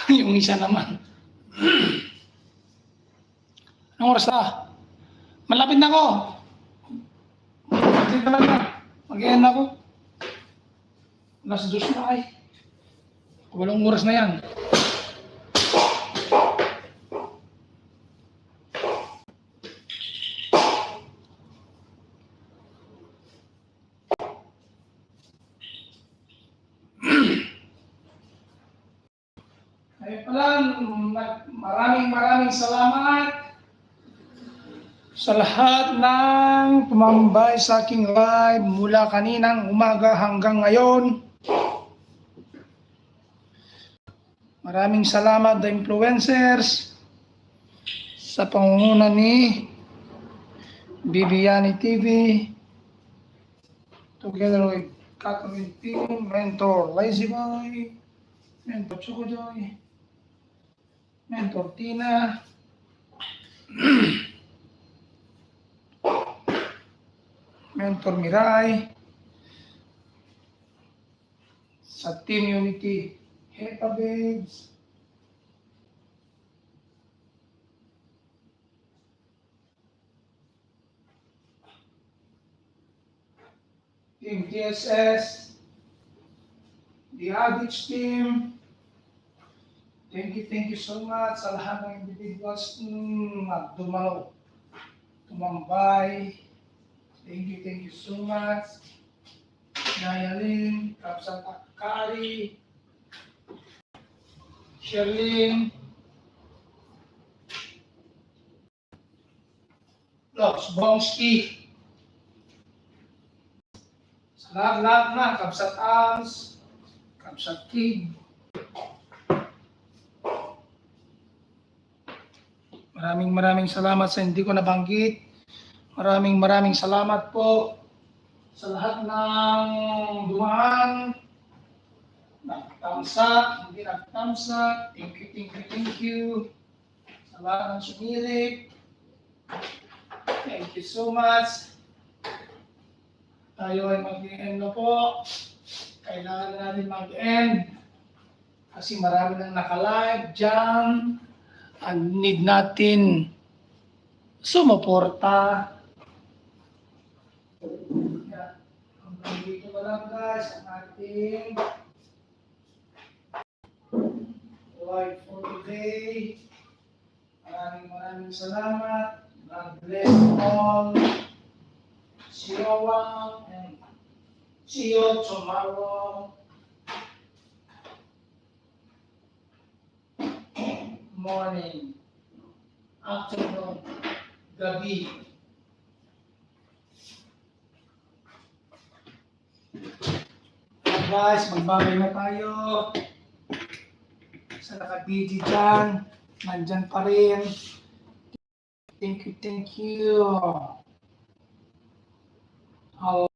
Yung isa naman. Anong oras na? Malapit na ako. Malapit na. Mag-end ako. Alas 2 na ay. 8 oras na yan. Ayun pala, maraming salamat sa lahat ng tumambay sa aking live mula kaninang umaga hanggang ngayon. Maraming salamat the influencers sa pangunguna ni Bibiani TV together with Catherine Team, Mentor Lazy Boy, Mentor Chocojoy, Mentor Tina, Mentor Mirai, sa Team Unity, Hepa Babes, Team TSS, the Adich Team. Thank you so much sa lahat ng individuals dumalo, tumambay. Thank you so much. Nayalin, Kapsat Akari, Sherlyn, Lox Bongski, sa lahat na, Kapsat Arms, Kapsat Kid. Maraming salamat sa hindi ko nabanggit. Maraming salamat po sa lahat ng dumaan, nag-thumbs-up, hindi nag-thumbs-up. Thank you. Sa lahat ng sumilip. Thank you so much. Tayo ay mag-end na po. Kailangan natin mag-end kasi marami nang naka-live dyan. Need natin sumuporta. Hanggang dito na lang guys ang ating live for today. Maraming salamat. God bless all. See you all and see you tomorrow. Morning, afternoon, gabi. Guys, magbabay na tayo. Sa naka-BG dyan, nandyan pa rin. Thank you. Hello.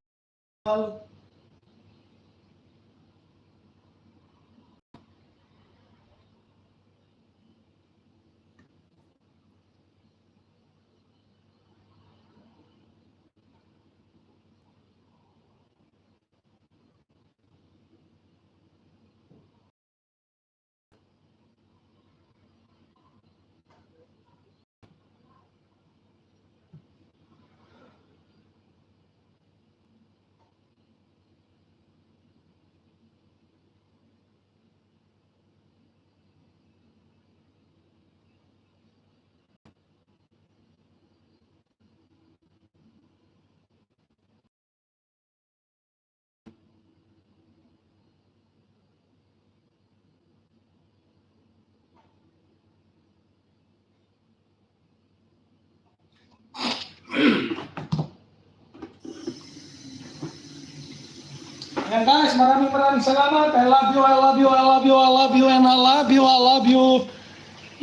Ayan guys, maraming salamat. I love you.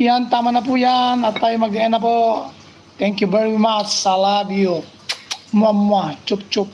Yan, tama na po yan. At tayo mag-end na po. Thank you very much. I love you. Mwah, mwah. Chup, chup.